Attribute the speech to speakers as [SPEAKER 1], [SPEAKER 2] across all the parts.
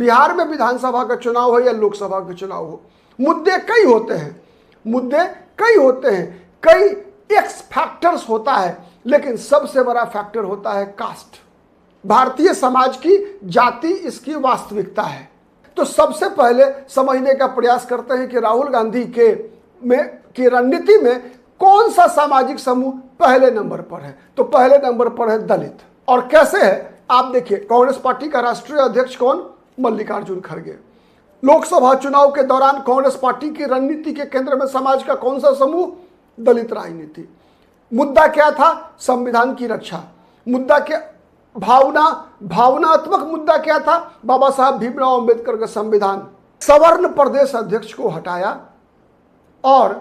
[SPEAKER 1] बिहार में विधानसभा का चुनाव हो या लोकसभा का चुनाव हो, मुद्दे कई होते हैं, कई एक्स फैक्टर्स होता है, लेकिन सबसे बड़ा फैक्टर होता है कास्ट। भारतीय समाज की जाति इसकी वास्तविकता है। तो सबसे पहले समझने का प्रयास करते हैं कि राहुल गांधी की रणनीति में कौन सा सामाजिक समूह पहले नंबर पर है। तो पहले नंबर पर है दलित। और कैसे है आप देखिए, कांग्रेस पार्टी का राष्ट्रीय अध्यक्ष कौन? मल्लिकार्जुन खड़गे। लोकसभा चुनाव के दौरान कांग्रेस पार्टी की रणनीति के केंद्र में समाज का कौन सा समूह? दलित राजनीति। मुद्दा क्या था? संविधान की रक्षा। मुद्दा क्या? भावनात्मक मुद्दा क्या था? बाबा साहब भीमराव अंबेडकर का संविधान। सवर्ण प्रदेश अध्यक्ष को हटाया और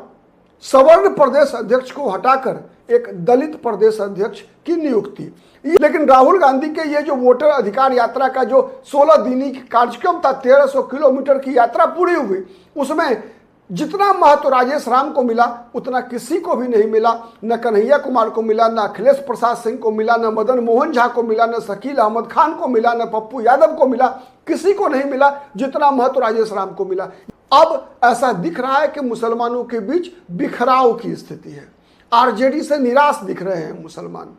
[SPEAKER 1] सवर्ण प्रदेश अध्यक्ष को हटाकर एक दलित प्रदेश अध्यक्ष की नियुक्ति। लेकिन राहुल गांधी के ये जो वोटर अधिकार यात्रा का जो 16 दिनी कार्यक्रम था, 1300 किलोमीटर की यात्रा पूरी हुई, उसमें जितना महत्व राजेश राम को मिला उतना किसी को भी नहीं मिला। न कन्हैया कुमार को मिला, न अखिलेश प्रसाद सिंह को मिला, न मदन मोहन झा को मिला, न शकील अहमद खान को मिला, न पप्पू यादव को मिला। किसी को नहीं मिला जितना महत्व राजेश राम को मिला। अब ऐसा दिख रहा है कि मुसलमानों के बीच बिखराव की स्थिति है। आरजेडी से निराश दिख रहे हैं मुसलमान।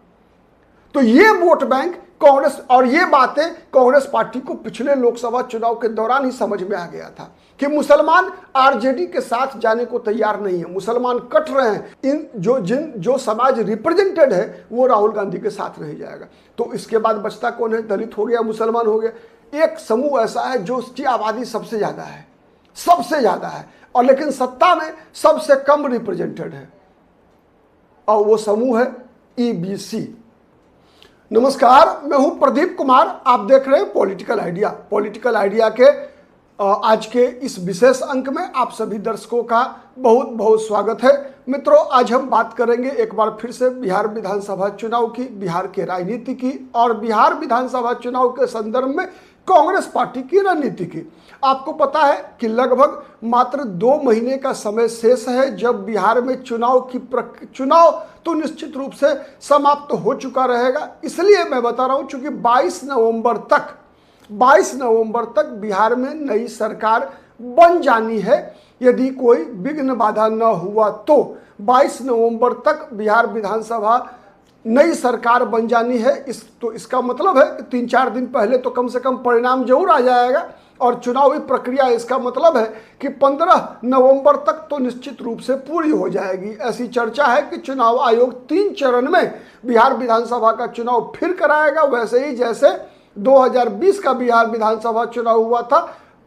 [SPEAKER 1] तो ये वोट बैंक कांग्रेस, और ये बातें कांग्रेस पार्टी को पिछले लोकसभा चुनाव के दौरान ही समझ में आ गया था कि मुसलमान आरजेडी के साथ जाने को तैयार नहीं है। मुसलमान कट रहे हैं। जो समाज रिप्रेजेंटेड है वो राहुल गांधी के साथ नहीं जाएगा। तो इसके बाद बचता कौन है? दलित हो गया, मुसलमान हो गया। एक समूह ऐसा है जो उसकी आबादी सबसे ज्यादा है और लेकिन सत्ता में सबसे कम रिप्रेजेंटेड है, और वो समूह है ईबीसी। नमस्कार, मैं हूं प्रदीप कुमार। आप देख रहे हैं पॉलिटिकल आइडिया के आज के इस विशेष अंक में आप सभी दर्शकों का बहुत बहुत स्वागत है। मित्रों, आज हम बात करेंगे एक बार फिर से बिहार विधानसभा चुनाव की, बिहार के राजनीति की, और बिहार विधानसभा चुनाव के संदर्भ में कांग्रेस पार्टी की रणनीति की। आपको पता है कि लगभग मात्र 2 महीने का समय शेष है जब बिहार में चुनाव तो निश्चित रूप से समाप्त हो चुका रहेगा। इसलिए मैं बता रहा हूं, चूंकि 22 नवंबर तक बिहार में नई सरकार बन जानी है, यदि कोई विघ्न बाधा न हुआ तो 22 नवंबर तक बिहार विधानसभा नई सरकार बन जानी है। तो इसका मतलब है कि 3-4 दिन पहले तो कम से कम परिणाम जरूर आ जाएगा, और चुनावी प्रक्रिया इसका मतलब है कि 15 नवंबर तक तो निश्चित रूप से पूरी हो जाएगी। ऐसी चर्चा है कि चुनाव आयोग 3 चरण में बिहार विधानसभा का चुनाव फिर कराएगा, वैसे ही जैसे 2020 का बिहार विधानसभा चुनाव हुआ था।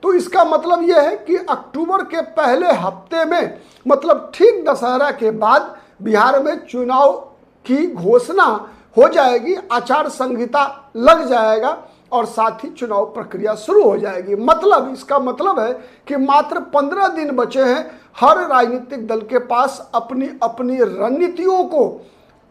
[SPEAKER 1] तो इसका मतलब यह है कि अक्टूबर के पहले हफ्ते में, मतलब ठीक दशहरा के बाद, बिहार में चुनाव की घोषणा हो जाएगी, आचार संहिता लग जाएगा और साथ ही चुनाव प्रक्रिया शुरू हो जाएगी। इसका मतलब है कि मात्र 15 दिन बचे हैं हर राजनीतिक दल के पास अपनी अपनी रणनीतियों को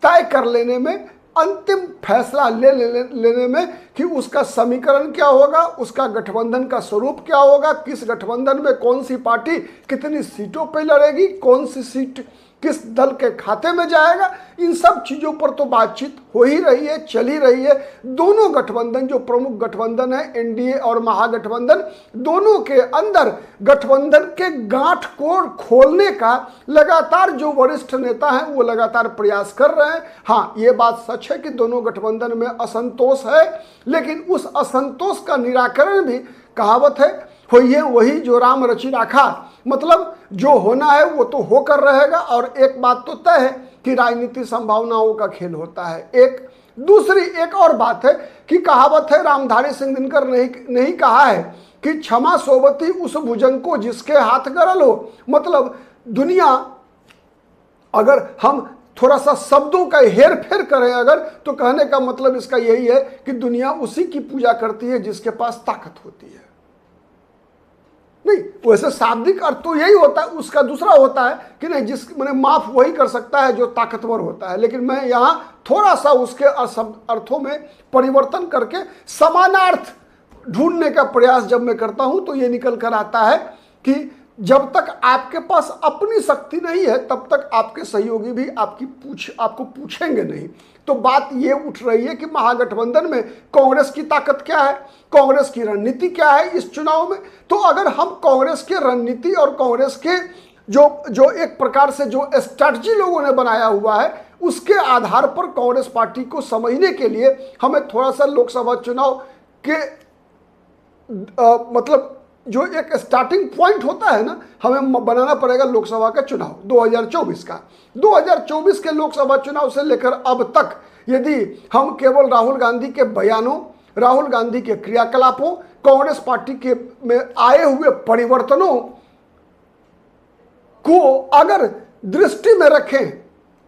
[SPEAKER 1] तय कर लेने में, अंतिम फैसला लेने में कि उसका समीकरण क्या होगा, उसका गठबंधन का स्वरूप क्या होगा, किस गठबंधन में कौन सी पार्टी कितनी सीटों पर लड़ेगी, कौन सी सीट किस दल के खाते में जाएगा। इन सब चीजों पर तो बातचीत हो ही रही है, चल ही रही है। दोनों गठबंधन, जो प्रमुख गठबंधन है एनडीए और महागठबंधन, दोनों के अंदर गठबंधन के गांठ को खोलने का लगातार जो वरिष्ठ नेता हैं वो लगातार प्रयास कर रहे हैं। हाँ, ये बात सच है कि दोनों गठबंधन में असंतोष है, लेकिन उस असंतोष का निराकरण भी, कहावत है, होइए वही जो राम रचि राखा। मतलब जो होना है वो तो होकर रहेगा। और एक बात तो तय है कि राजनीति संभावनाओं का खेल होता है। एक और बात है कि कहावत है, रामधारी सिंह दिनकर नहीं कहा है कि क्षमा सोबती उस भुजंग को जिसके हाथ गरल हो। मतलब दुनिया, अगर हम थोड़ा सा शब्दों का हेर फेर करें अगर, तो कहने का मतलब इसका यही है कि दुनिया उसी की पूजा करती है जिसके पास ताकत होती है। नहीं, वैसे शाब्दिक अर्थ तो यही होता है, उसका दूसरा होता है कि नहीं, जिस मैंने माफ वही कर सकता है जो ताकतवर होता है। लेकिन मैं यहाँ थोड़ा सा उसके अर्थों में परिवर्तन करके समानार्थ ढूंढने का प्रयास जब मैं करता हूं तो ये निकल कर आता है कि जब तक आपके पास अपनी शक्ति नहीं है तब तक आपके सहयोगी भी आपको पूछेंगे नहीं। तो बात ये उठ रही है कि महागठबंधन में कांग्रेस की ताकत क्या है, कांग्रेस की रणनीति क्या है इस चुनाव में। तो अगर हम कांग्रेस की रणनीति और कांग्रेस के जो एक प्रकार से जो स्ट्रैटेजी लोगों ने बनाया हुआ है उसके आधार पर कांग्रेस पार्टी को समझने के लिए हमें थोड़ा सा लोकसभा चुनाव के मतलब जो एक स्टार्टिंग पॉइंट होता है ना, हमें बनाना पड़ेगा लोकसभा का चुनाव 2024 का। 2024 के लोकसभा चुनाव से लेकर अब तक यदि हम केवल राहुल गांधी के बयानों, राहुल गांधी के क्रियाकलापों, कांग्रेस पार्टी के में आए हुए परिवर्तनों को अगर दृष्टि में रखें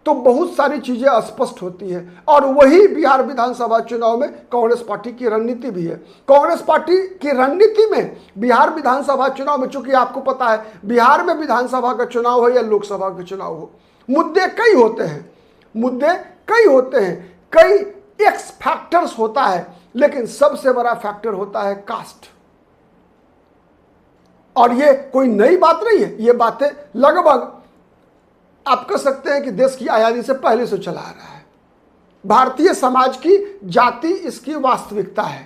[SPEAKER 1] तो बहुत सारी चीजें स्पष्ट होती है। और वही बिहार विधानसभा चुनाव में कांग्रेस पार्टी की रणनीति भी है। कांग्रेस पार्टी की रणनीति में बिहार विधानसभा चुनाव में, चूंकि आपको पता है बिहार में विधानसभा का चुनाव हो या लोकसभा का चुनाव हो, मुद्दे कई होते हैं, कई एक्स फैक्टर्स होता है, लेकिन सबसे बड़ा फैक्टर होता है कास्ट। और ये कोई नई बात नहीं है, ये बातें लगभग आप कह सकते हैं कि देश की आजादी से पहले से चला आ रहा है। भारतीय समाज की जाति इसकी वास्तविकता है।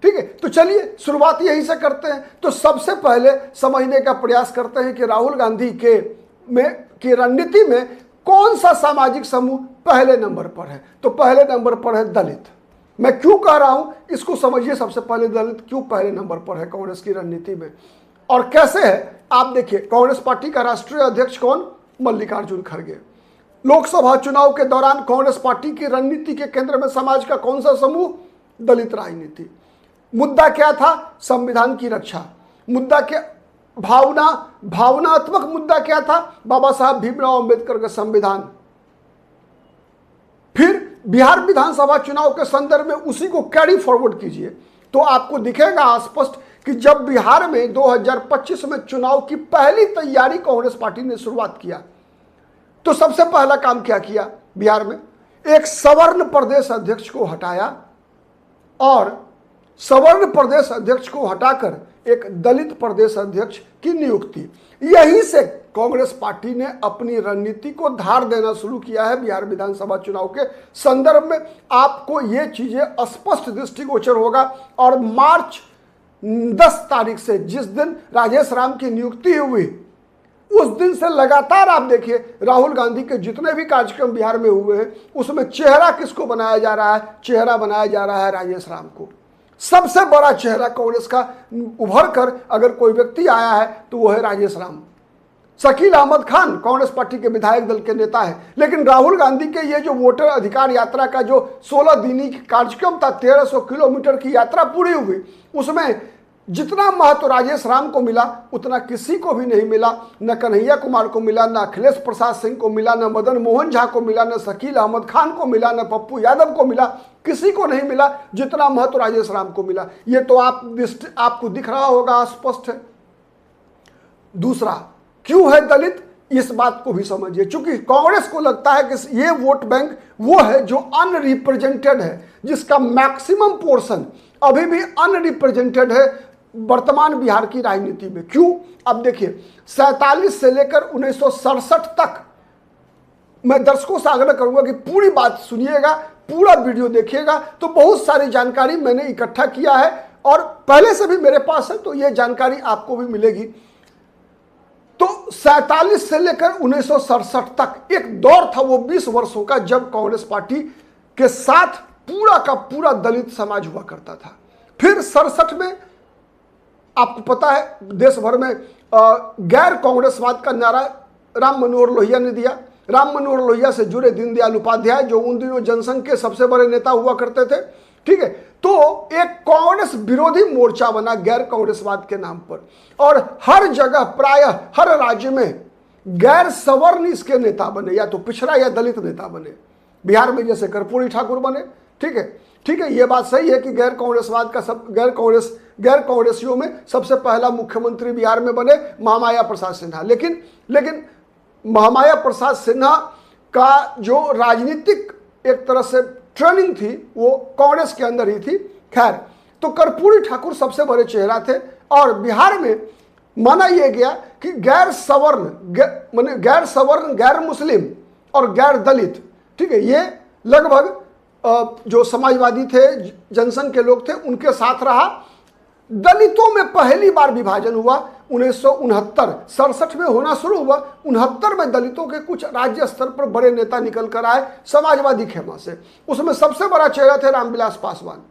[SPEAKER 1] ठीक है, तो चलिए शुरुआत यहीं से करते हैं। तो सबसे पहले समझने का प्रयास करते हैं कि राहुल गांधी की रणनीति में कौन सा सामाजिक समूह पहले नंबर पर है। तो पहले नंबर पर है दलित। मैं क्यों कह रहा हूं इसको समझिए। सबसे पहले दलित क्यों पहले नंबर पर है कांग्रेस की रणनीति में और कैसे है आप देखिए। कांग्रेस पार्टी का राष्ट्रीय अध्यक्ष कौन? मल्लिकार्जुन खड़गे। लोकसभा चुनाव के दौरान कांग्रेस पार्टी की रणनीति के केंद्र में समाज का कौन सा समूह? दलित राजनीति। मुद्दा क्या था? संविधान की रक्षा। मुद्दा के भावनात्मक मुद्दा क्या था? बाबा साहब भीमराव अंबेडकर का संविधान। फिर बिहार विधानसभा चुनाव के संदर्भ में उसी को कैरी फॉरवर्ड कीजिए तो आपको दिखेगा स्पष्ट कि जब बिहार में 2025 में चुनाव की पहली तैयारी कांग्रेस पार्टी ने शुरुआत किया तो सबसे पहला काम क्या किया? बिहार में एक सवर्ण प्रदेश अध्यक्ष को हटाया और सवर्ण प्रदेश अध्यक्ष को हटाकर एक दलित प्रदेश अध्यक्ष की नियुक्ति। यहीं से कांग्रेस पार्टी ने अपनी रणनीति को धार देना शुरू किया है बिहार विधानसभा चुनाव के संदर्भ में। आपको ये चीजें स्पष्ट दृष्टिगोचर होगा। और मार्च 10 तारीख से जिस दिन राजेश राम की नियुक्ति हुई उस दिन से लगातार आप देखिए राहुल गांधी के जितने भी कार्यक्रम बिहार में हुए हैं उसमें चेहरा किसको बनाया जा रहा है? चेहरा बनाया जा रहा है राजेश राम को। सबसे बड़ा चेहरा कांग्रेस का उभर कर अगर कोई व्यक्ति आया है तो वो है राजेश राम। शकील अहमद खान कांग्रेस पार्टी के विधायक दल के नेता है, लेकिन राहुल गांधी के ये जो वोटर अधिकार यात्रा का जो 16 दिनी कार्यक्रम था, 1300 किलोमीटर की यात्रा पूरी हुई, उसमें जितना महत्व राजेश राम को मिला उतना किसी को भी नहीं मिला। न कन्हैया कुमार को मिला, न अखिलेश प्रसाद सिंह को मिला, न मदन मोहन झा को मिला, न शकील अहमद खान को मिला, न पप्पू यादव को मिला। किसी को नहीं मिला जितना महत्व राजेश राम को मिला। ये तो आपको दिख रहा होगा, स्पष्ट है। दूसरा, क्यों है दलित? इस बात को भी समझिए। चूंकि कांग्रेस को लगता है कि ये वोट बैंक वो है जो अनरिप्रेजेंटेड है, जिसका मैक्सिमम पोर्शन अभी भी अनरिप्रेजेंटेड है वर्तमान बिहार की राजनीति में। क्यों? अब देखिए 47 से लेकर 1967 तक, मैं दर्शकों से आग्रह करूंगा कि पूरी बात सुनिएगा, पूरा वीडियो देखिएगा। तो बहुत सारी जानकारी मैंने इकट्ठा किया है और पहले से भी मेरे पास है, तो यह जानकारी आपको भी मिलेगी। तो 47 से लेकर 1967 तक एक दौर था, वो 20 वर्षों का, जब कांग्रेस पार्टी के साथ पूरा का पूरा दलित समाज हुआ करता था। फिर 67 में आपको पता है देश भर में गैर कांग्रेसवाद का नारा राम मनोहर लोहिया ने दिया। राम मनोहर लोहिया से जुड़े दीनदयाल उपाध्याय जो उन दिनों जनसंघ के सबसे बड़े नेता हुआ करते थे, ठीक है, तो एक कांग्रेस विरोधी मोर्चा बना गैर कांग्रेसवाद के नाम पर। और हर जगह प्रायः हर राज्य में गैर सवर्ण इसके नेता बने, या तो पिछड़ा या दलित नेता बने। बिहार में जैसे कर्पूरी ठाकुर बने, ठीक है, ये बात सही है कि गैर कांग्रेसवाद का गैर कांग्रेसियों में सबसे पहला मुख्यमंत्री बिहार में बने महामाया प्रसाद सिन्हा। लेकिन महामाया प्रसाद सिन्हा का जो राजनीतिक एक तरह से ट्रेनिंग थी वो कांग्रेस के अंदर ही थी। खैर, तो कर्पूरी ठाकुर सबसे बड़े चेहरा थे और बिहार में माना यह गया कि गैर सवर्ण माने गैर सवर्ण, गैर मुस्लिम और गैर दलित, ठीक है, ये लगभग जो समाजवादी थे, जनसंघ के लोग थे, उनके साथ रहा। दलितों में पहली बार विभाजन हुआ 1969 में होना शुरू हुआ। 69 में दलितों के कुछ राज्य स्तर पर बड़े नेता निकल कर आए समाजवादी खेमा से। उसमें सबसे बड़ा चेहरा थे रामविलास पासवान।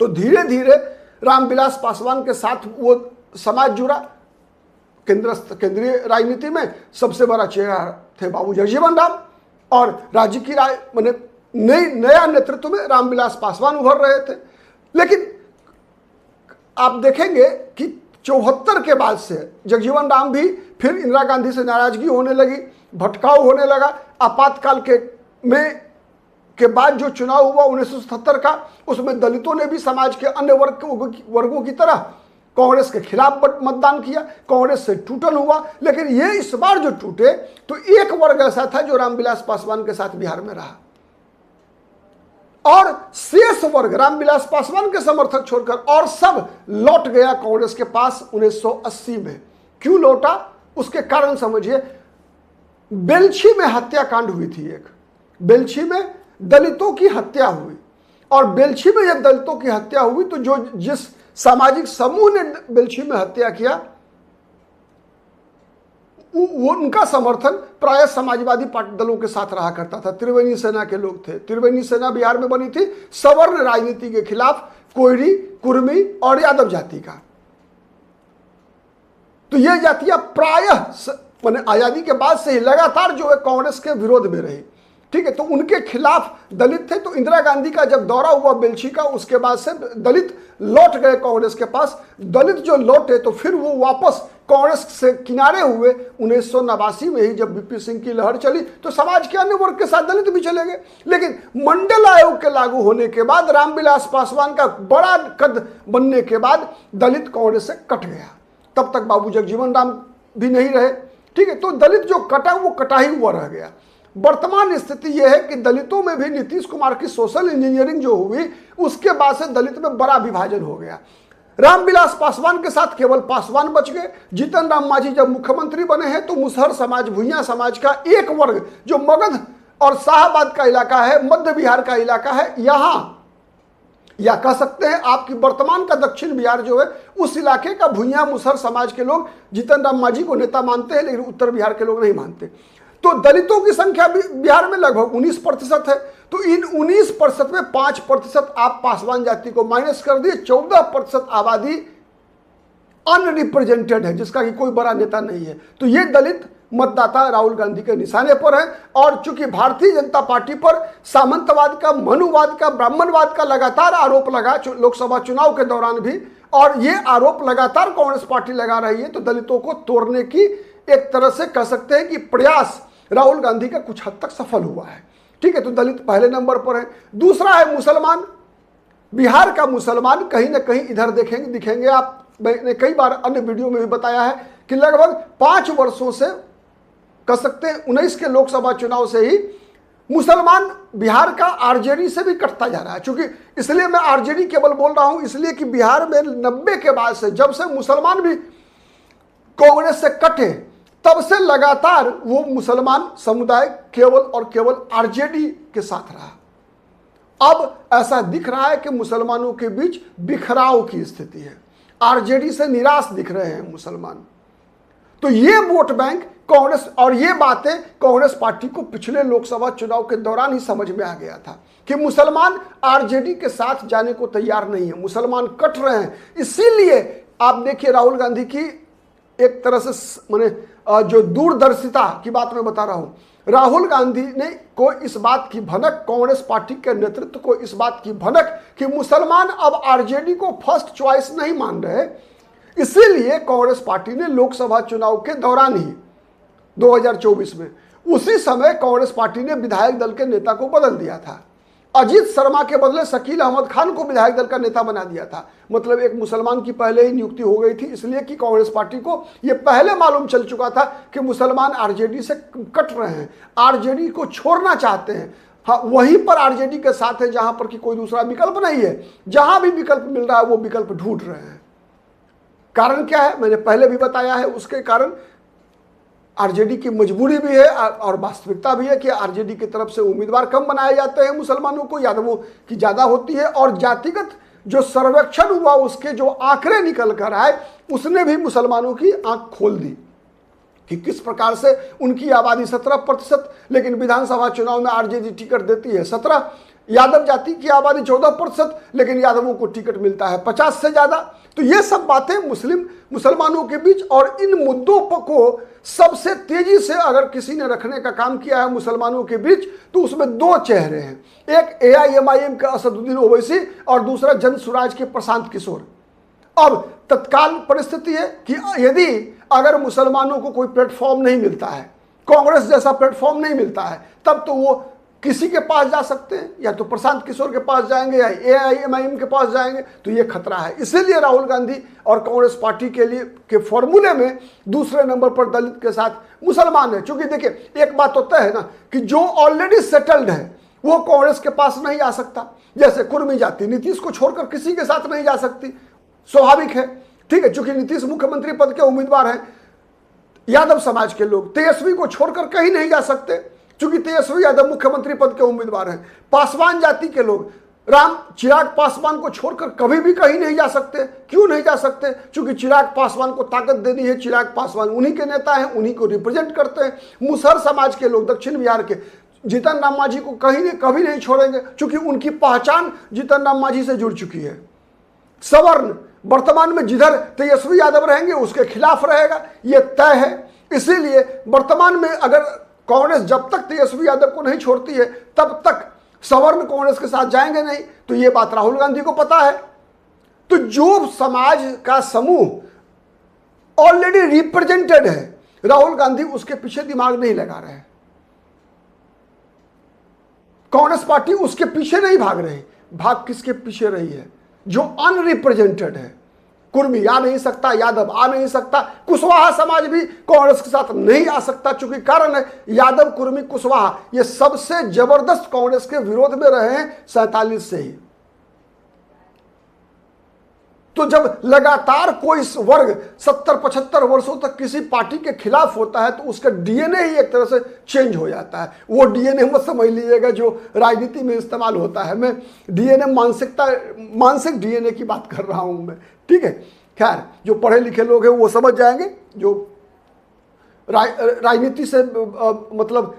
[SPEAKER 1] तो धीरे धीरे रामविलास पासवान के साथ वो समाज जुड़ा। केंद्रीय राजनीति में सबसे बड़ा चेहरा थे बाबू जगजीवन राम, और राज्य की माने नया नेतृत्व में रामविलास पासवान उभर रहे थे। लेकिन आप देखेंगे कि 74 के बाद से जगजीवन राम भी फिर इंदिरा गांधी से नाराजगी होने लगी, भटकाव होने लगा। आपातकाल के बाद जो चुनाव हुआ 1977 का, उसमें दलितों ने भी समाज के अन्य वर्गों की तरह कांग्रेस के खिलाफ मतदान किया, कांग्रेस से टूटन हुआ। लेकिन ये इस बार जो टूटे तो एक वर्ग ऐसा था जो रामविलास पासवान के साथ बिहार में रहा, और शेष वर्ग रामविलास पासवान के समर्थक छोड़कर और सब लौट गया कांग्रेस के पास 1980 में। क्यों लौटा, उसके कारण समझिए। बेलछी में हत्याकांड हुई थी, एक बेलछी में दलितों की हत्या हुई, और बेलछी में जब दलितों की हत्या हुई तो जिस सामाजिक समूह ने बेलछी में हत्या किया, उनका समर्थन प्राय समाजवादी पार्टी दलों के साथ रहा करता था। त्रिवेणी सेना के लोग थे। त्रिवेणी सेना बिहार में बनी थी सवर्ण राजनीति के खिलाफ, कोयरी, कुर्मी और यादव जाति का। तो ये जातियां प्रायः माने आजादी के बाद से ही लगातार जो है कांग्रेस के विरोध में रही, ठीक है। तो उनके खिलाफ दलित थे। तो इंदिरा गांधी का जब दौरा हुआ बेलछी का, उसके बाद से दलित लौट गए कांग्रेस के पास। दलित जो लौटे तो फिर वो वापस कांग्रेस से किनारे हुए। 1989 में ही जब बीपी सिंह की लहर चली तो समाज के अन्य वर्ग के साथ दलित भी चले गए। लेकिन मंडल आयोग के लागू होने के बाद, रामविलास पासवान का बड़ा कद बनने के बाद दलित कांग्रेस से कट गया। तब तक बाबू जगजीवन राम भी नहीं रहे, ठीक है। तो दलित जो कटा वो कटा ही हुआ रह गया। वर्तमान स्थिति यह है कि दलितों में भी नीतीश कुमार की सोशल इंजीनियरिंग जो हुई, उसके बाद से दलित में बड़ा विभाजन हो गया। रामविलास पासवान के साथ केवल पासवान बच गए। जीतन राम मांझी जब मुख्यमंत्री बने हैं तो मुसहर समाज, भुइयां समाज का एक वर्ग जो मगध और शाहाबाद का इलाका है, मध्य बिहार का इलाका है, यहां या कह सकते हैं आपकी वर्तमान का दक्षिण बिहार जो है, उस इलाके का भुइयां मुसहर समाज के लोग जीतन राम मांझी को नेता मानते हैं, लेकिन उत्तर बिहार के लोग नहीं मानते। तो दलितों की संख्या भी बिहार में लगभग 19% है। तो इन 19% में 5% आप पासवान जाति को माइनस कर दिए, 14% आबादी अनरिप्रेजेंटेड है, जिसका कि कोई बड़ा नेता नहीं है। तो ये दलित मतदाता राहुल गांधी के निशाने पर है। और चूंकि भारतीय जनता पार्टी पर सामंतवाद का, मनुवाद का, ब्राह्मणवाद का लगातार आरोप लगा लोकसभा चुनाव के दौरान भी, और ये आरोप लगातार कांग्रेस पार्टी लगा रही है, तो दलितों को तोड़ने की एक तरह से कह सकते हैं कि प्रयास राहुल गांधी का कुछ हद तक सफल हुआ है, ठीक है। तो दलित पहले नंबर पर है। दूसरा है मुसलमान। बिहार का मुसलमान कहीं ना कहीं इधर दिखेंगे आप, मैंने कई बार अन्य वीडियो में भी बताया है कि लगभग 5 वर्षों से कह सकते हैं 19 के लोकसभा चुनाव से ही मुसलमान बिहार का आरजेडी से भी कटता जा रहा है। चूंकि इसलिए मैं आरजेडी केवल बोल रहा हूं, इसलिए कि बिहार में 90 के बाद से जब से मुसलमान भी कांग्रेस से कटे, तब से लगातार वो मुसलमान समुदाय केवल और केवल आरजेडी के साथ रहा। अब ऐसा दिख रहा है कि मुसलमानों के बीच बिखराव की स्थिति है, आरजेडी से निराश दिख रहे हैं मुसलमान। तो ये वोट बैंक कांग्रेस, और ये बातें कांग्रेस पार्टी को पिछले लोकसभा चुनाव के दौरान ही समझ में आ गया था कि मुसलमान आरजेडी के साथ जाने को तैयार नहीं है, मुसलमान कट रहे हैं। इसीलिए आप देखिए राहुल गांधी की एक तरह से माने जो दूरदर्शिता की बात मैं बता रहा हूं, राहुल गांधी ने को इस बात की भनक, कांग्रेस पार्टी के नेतृत्व को इस बात की भनक कि मुसलमान अब आरजेडी को फर्स्ट चॉइस नहीं मान रहे। इसीलिए कांग्रेस पार्टी ने लोकसभा चुनाव के दौरान ही 2024 में, उसी समय कांग्रेस पार्टी ने विधायक दल के नेता को बदल दिया था। अजीत शर्मा के बदले शकील अहमद खान को विधायक दल का नेता बना दिया था। मतलब एक मुसलमान की पहले ही नियुक्ति हो गई थी, इसलिए कि कांग्रेस पार्टी को यह पहले मालूम चल चुका था कि मुसलमान आरजेडी से कट रहे हैं, आरजेडी को छोड़ना चाहते हैं। हाँ, वहीं पर आरजेडी के साथ है जहां पर कि कोई दूसरा विकल्प नहीं है। जहां भी विकल्प मिल रहा है वो विकल्प ढूंढ रहे हैं। कारण क्या है मैंने पहले भी बताया है। उसके कारण आरजेडी की मजबूरी भी है और वास्तविकता भी है कि आरजेडी की तरफ से उम्मीदवार कम बनाए जाते हैं, मुसलमानों को यादवों की ज़्यादा होती है। और जातिगत जो सर्वेक्षण हुआ उसके जो आंकड़े निकल कर आए उसने भी मुसलमानों की आंख खोल दी कि किस प्रकार से उनकी आबादी 17%, लेकिन विधानसभा चुनाव में आरजेडी टिकट देती है 17। यादव जाति की आबादी 14%, लेकिन यादवों को टिकट मिलता है 50 से ज़्यादा। तो ये सब बातें मुसलमानों के बीच, और इन मुद्दों को सबसे तेजी से अगर किसी ने रखने का काम किया है मुसलमानों के बीच तो उसमें दो चेहरे हैं, एक AIMIM का असदुद्दीन ओवैसी और दूसरा जन सुराज के प्रशांत किशोर। अब तत्काल परिस्थिति है कि यदि अगर मुसलमानों को कोई प्लेटफॉर्म नहीं मिलता है, कांग्रेस जैसा प्लेटफॉर्म नहीं मिलता है, तब तो वो किसी के पास जा सकते हैं, या तो प्रशांत किशोर के पास जाएंगे या AIMIM के पास जाएंगे। तो ये खतरा है। इसीलिए राहुल गांधी और कांग्रेस पार्टी के लिए के फॉर्मूले में दूसरे नंबर पर दलित के साथ मुसलमान है। क्योंकि देखिए एक बात होता है ना कि जो ऑलरेडी सेटल्ड है वो कांग्रेस के पास नहीं आ सकता। जैसे कुर्मी जाति नीतीश को छोड़कर किसी के साथ नहीं जा सकती, स्वाभाविक है, ठीक है। चूंकि नीतीश मुख्यमंत्री पद के उम्मीदवार हैं, यादव समाज के लोग तेजस्वी को छोड़कर कहीं नहीं जा सकते, चूंकि तेजस्वी यादव मुख्यमंत्री पद के उम्मीदवार हैं। पासवान जाति के लोग चिराग पासवान को छोड़कर कभी भी कहीं नहीं जा सकते। क्यों नहीं जा सकते? चूंकि चिराग पासवान को ताकत देनी है, चिराग पासवान उन्हीं के नेता हैं, उन्हीं को रिप्रेजेंट करते हैं। मुसहर समाज के लोग दक्षिण बिहार के जीतन राम मांझी को कभी नहीं छोड़ेंगे, चूंकि उनकी पहचान जीतन राम मांझी से जुड़ चुकी है। सवर्ण वर्तमान में जिधर तेजस्वी यादव रहेंगे उसके खिलाफ रहेगा, यह तय है। इसीलिए वर्तमान में अगर कांग्रेस जब तक तेजस्वी यादव को नहीं छोड़ती है तब तक सवर्ण कांग्रेस के साथ जाएंगे नहीं। तो यह बात राहुल गांधी को पता है। तो जो समाज का समूह ऑलरेडी रिप्रेजेंटेड है, राहुल गांधी उसके पीछे दिमाग नहीं लगा रहे हैं। कांग्रेस पार्टी उसके पीछे नहीं भाग रही। भाग किसके पीछे रही है? जो अनरिप्रेजेंटेड है। कुर्मी आ नहीं सकता, यादव आ नहीं सकता, कुशवाहा समाज भी कांग्रेस के साथ नहीं आ सकता। चूंकि कारण है यादव, कुर्मी, कुशवाहा ये सबसे जबरदस्त कांग्रेस के विरोध में रहे हैं 47 से ही। तो जब लगातार कोई वर्ग 70-75 वर्षों तक किसी पार्टी के खिलाफ होता है तो उसका डीएनए ही एक तरह से चेंज हो जाता है। वो डीएनए मत समझ लीजिएगा जो राजनीति में इस्तेमाल होता है। मैं डीएनए मानसिक डीएनए की बात कर रहा हूं मैं, ठीक है। खैर जो पढ़े लिखे लोग हैं वो समझ जाएंगे, जो राजनीति से मतलब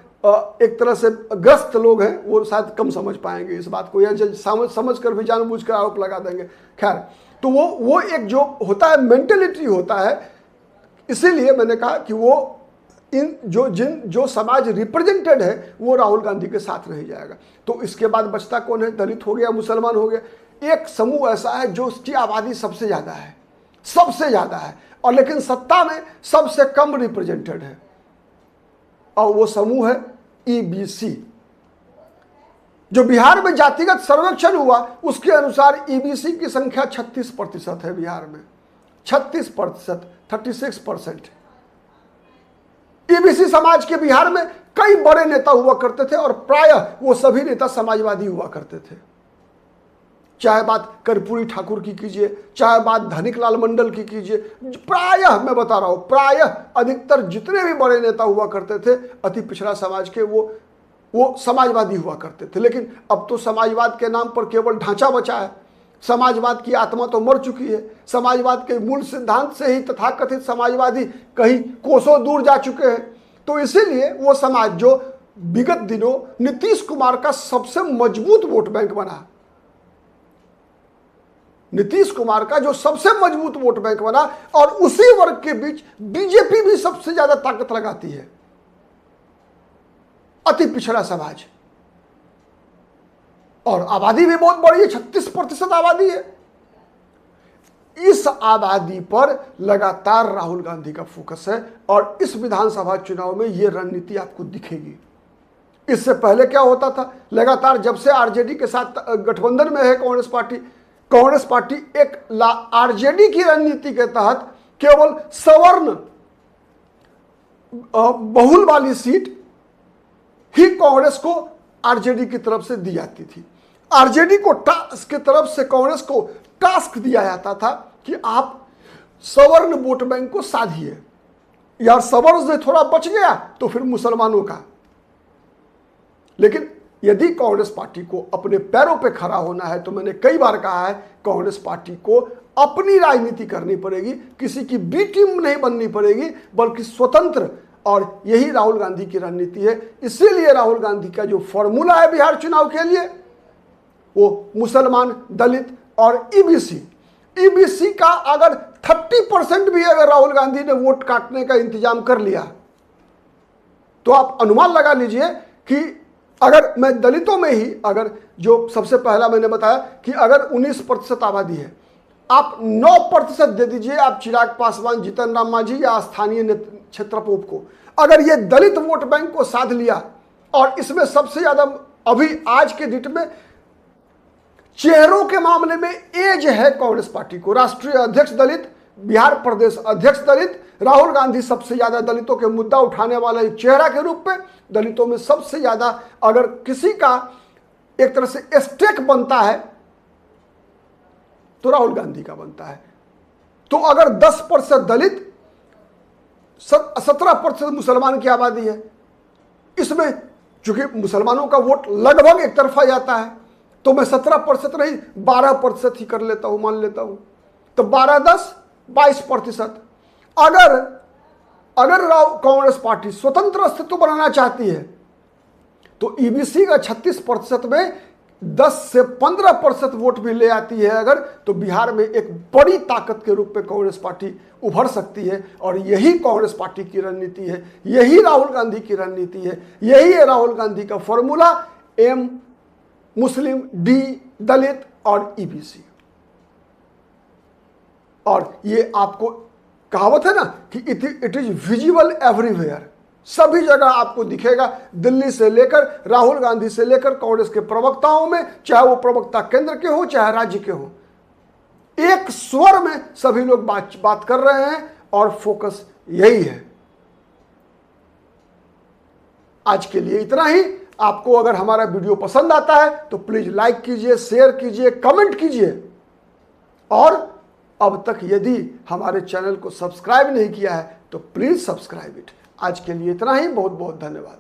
[SPEAKER 1] एक तरह से ग्रस्त लोग हैं वो शायद कम समझ पाएंगे इस बात को, या समझ कर भी जानबूझकर आरोप लगा देंगे। खैर तो वो एक जो होता है मेंटेलिटी होता है। इसीलिए मैंने कहा कि वो जो समाज रिप्रेजेंटेड है वो राहुल गांधी के साथ नहीं जाएगा। तो इसके बाद बचता कौन है? दलित हो गया, मुसलमान हो गया। एक समूह ऐसा है जो उसकी आबादी सबसे ज़्यादा है और लेकिन सत्ता में सबसे कम रिप्रेजेंटेड है, और वो समूह है EBC। जो बिहार में जातिगत सर्वेक्षण हुआ उसके अनुसार EBC की संख्या 36% है बिहार में। 36%, 36%। EBC समाज के बिहार में कई बड़े नेता हुआ करते थे और प्रायः वो सभी नेता समाजवादी हुआ करते थे। चाहे बात कर्पूरी ठाकुर की कीजिए, चाहे बात धनिकलाल मंडल की कीजिए, प्रायः मैं बता रहा हूं, प्रायः अधिकतर जितने भी बड़े नेता हुआ करते थे अति पिछड़ा समाज के वो समाजवादी हुआ करते थे। लेकिन अब तो समाजवाद के नाम पर केवल ढांचा बचा है। समाजवाद की आत्मा तो मर चुकी है। समाजवाद के मूल सिद्धांत से ही तथाकथित समाजवादी कहीं कोसों दूर जा चुके हैं। तो इसीलिए वो समाज जो विगत दिनों नीतीश कुमार का सबसे मजबूत वोट बैंक बना, नीतीश कुमार का जो सबसे मजबूत वोट बैंक बना, और उसी वर्ग के बीच बीजेपी भी सबसे ज्यादा ताकत लगाती है। अति पिछड़ा समाज, और आबादी भी बहुत बड़ी है, 36% आबादी है। इस आबादी पर लगातार राहुल गांधी का फोकस है और इस विधानसभा चुनाव में यह रणनीति आपको दिखेगी। इससे पहले क्या होता था? लगातार जब से आरजेडी के साथ गठबंधन में है कांग्रेस पार्टी एक आरजेडी की रणनीति के तहत केवल सवर्ण बहुल वाली सीट ही कांग्रेस को आरजेडी की तरफ से दी जाती थी। आरजेडी को टास्क की तरफ से कांग्रेस को टास्क दिया जाता था कि आप सवर्ण वोट बैंक को साधिए। यार सवर्ण से थोड़ा बच गया तो फिर मुसलमानों का। लेकिन यदि कांग्रेस पार्टी को अपने पैरों पे खड़ा होना है तो मैंने कई बार कहा है, कांग्रेस पार्टी को अपनी राजनीति करनी पड़ेगी, किसी की बी टीम नहीं बननी पड़ेगी, बल्कि स्वतंत्र। और यही राहुल गांधी की रणनीति है। इसीलिए राहुल गांधी का जो फॉर्मूला है बिहार चुनाव के लिए, वो मुसलमान, दलित और ईबीसी का अगर 30% भी अगर राहुल गांधी ने वोट काटने का इंतजाम कर लिया तो आप अनुमान लगा लीजिए कि अगर मैं दलितों में ही, अगर जो सबसे पहला मैंने बताया कि अगर 19% आबादी है, आप 9% दे दीजिए आप चिराग पासवान, जीतन राम मांझी या स्थानीय क्षेत्र पोप को। अगर ये दलित वोट बैंक को साध लिया, और इसमें सबसे ज्यादा अभी आज के डेट में चेहरों के मामले में एज है कांग्रेस पार्टी को। राष्ट्रीय अध्यक्ष दलित, बिहार प्रदेश अध्यक्ष दलित, राहुल गांधी सबसे ज्यादा दलितों के मुद्दा उठाने वाला एक चेहरा के रूप में, दलितों में सबसे ज्यादा अगर किसी का एक तरह से स्टेक बनता है तो राहुल गांधी का बनता है। तो अगर 10% दलित, 17% मुसलमान की आबादी है, इसमें चूंकि मुसलमानों का वोट लगभग एक तरफा जाता है, तो मैं 17% नहीं 12% ही कर लेता हूं, मान लेता हूं। तो 12-10 22%। अगर कांग्रेस पार्टी स्वतंत्र अस्तित्व बनाना चाहती है तो ईबीसी का 36% में 10 से 15% वोट भी ले आती है अगर, तो बिहार में एक बड़ी ताकत के रूप में कांग्रेस पार्टी उभर सकती है। और यही कांग्रेस पार्टी की रणनीति है, यही राहुल गांधी की रणनीति है, यही है राहुल गांधी का फॉर्मूला। एम मुस्लिम, डी दलित और ईबीसी। और ये आपको कहावत है ना कि इट इज विजिबल एवरीवेयर, सभी जगह आपको दिखेगा। दिल्ली से लेकर, राहुल गांधी से लेकर कांग्रेस के प्रवक्ताओं में, चाहे वो प्रवक्ता केंद्र के हो चाहे राज्य के हो, एक स्वर में सभी लोग बात कर रहे हैं और फोकस यही है। आज के लिए इतना ही। आपको अगर हमारा वीडियो पसंद आता है तो प्लीज लाइक कीजिए, शेयर कीजिए, कमेंट कीजिए। और अब तक यदि हमारे चैनल को सब्सक्राइब नहीं किया है तो प्लीज सब्सक्राइब इट। आज के लिए इतना ही। बहुत बहुत धन्यवाद।